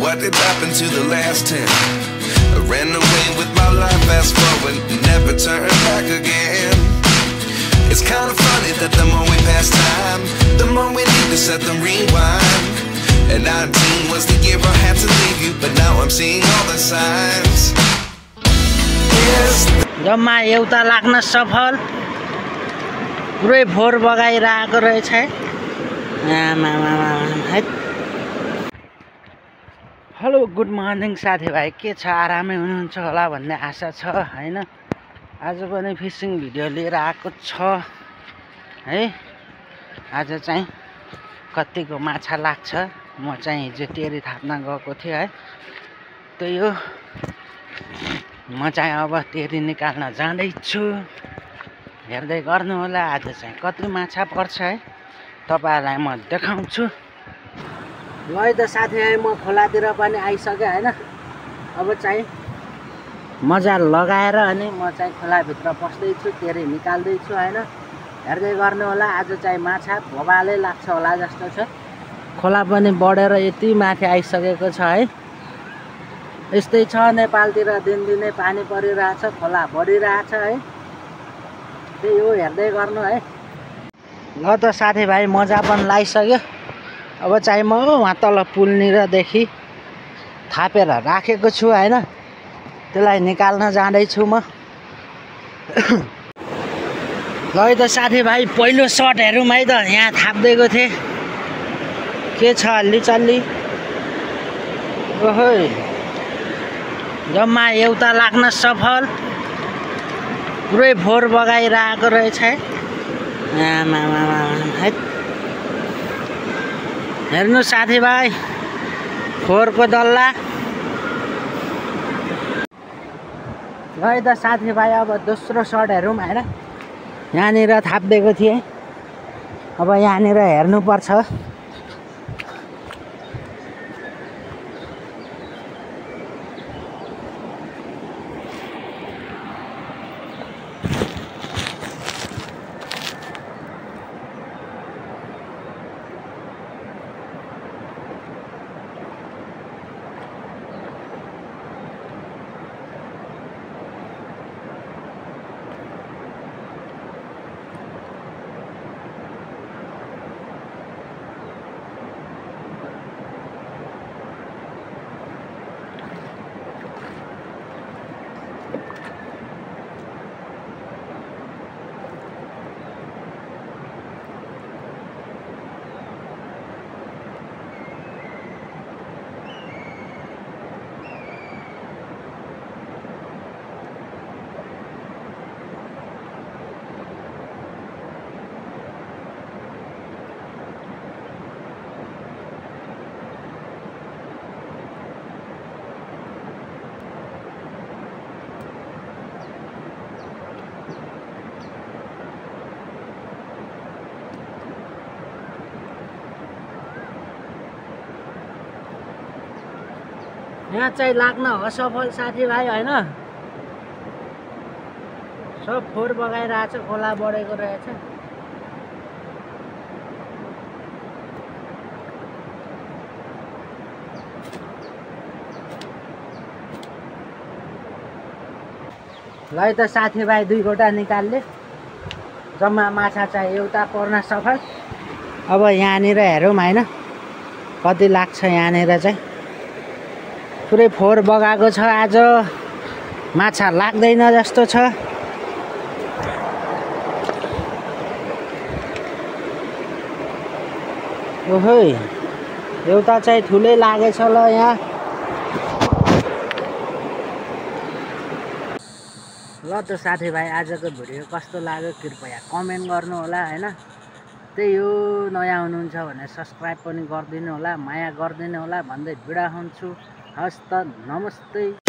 what did happen to the last 10? I ran away with my life, fast forward, never turn back again. It's kind of funny that the more we pass time, the more we need to set them rewind. And 19 was the year I had to leave you, but now I'm seeing all the signs. जम्मा एउटा लाग्न सफल पुरै फोहोर बगाइरहेको रहेछ है। Hello good morning साथीभाइ, के छ, आरामै हुनुहुन्छ होला भन्ने आशा छ हैन। आज पनि फिसिङ भिडियो लिएर आएको छ है। आज चाहिँ कतिको माछा लाग्छ, म चाहिँ हिजो तेरी थाप्न गएको थिएँ है। त्यही हो, म चाहिँ अब तेरी निकाल्न जाँदैछु। हेर्दै गर्नु होला आज चाहिँ कति माछा पर्छ है, तपाईहरुलाई म देखाउँछु। ल है त साथीभाइ, म खोलातिर पनि आइसकेँ हैन। अब चाहिँ मजा लगाएर अनि म चाहिँ खोलाभित्र पस्दैछु, तेरी निकाल्दैछु हैन। हेर्दै गर्नु होला, आज चाहिँ माछा भोबाले लाग्छ होला जस्तो छ। खोला पनि बढेर यति माथि आइसकेको छ है। यस्तै छ नेपालतिर, दिनदिनै पानी परिरहेछ, खोला बढिरहेछ है। त्यही हो, हेर्दै गर्नु है। ल त साथीभाइ, मजा पनि लागिसक्यो। अब चाहिँ म वहाँ तल पुलनिरदेखि थापेर राखेको छु हैन, त्यसलाई निकाल्न जाँदैछु म। ल है त साथीभाइ, पहिलो सर्ट हेरौँ है त। यहाँ थाप्दैको थिएँ, के छ हल्लीचल्ली। ओहो, जम्मा एउटा लाग्न सफल पुरै फोहोर बगाइरहेको रहेछ है। हेर्नु साथीभाइ, फोहोरको डल्ला। ल है त साथीभाइ, अब दोस्रो सर्ट हेरौँ हैन। यहाँनिर थाप्दिएको थिएँ, अब यहाँनिर हेर्नुपर्छ। यहाँ चाहिँ लाग्न असफल साथीभाइ हैन। सब फोहोर बगाइरहेछ, खोला बढेको रहेछ। ल है त साथीभाइ, 2 गोटा निकाल्ले। जम्मा माछा चाहिँ एउटा पर्न सफल। अब यहाँनिर हेरौँ हैन, कति लाग्छ। यहाँनिर चाहिँ पुरै फोहोर बगाएको छ, आज माछा लाग्दैन जस्तो छ। ओहो, एउटा चाहिँ ठुलै लागेछ ल यहाँ। ल त साथीभाइ, आजको भिडियो कस्तो लाग्यो कृपया कमेन्ट गर्नु होला हैन। त्यही हो, नयाँ हुनुहुन्छ भने सब्सक्राइब पनि गरिदिनु होला, माया गरिदिनु होला भन्दै बिदा हुन्छु। हस्त, नमस्ते।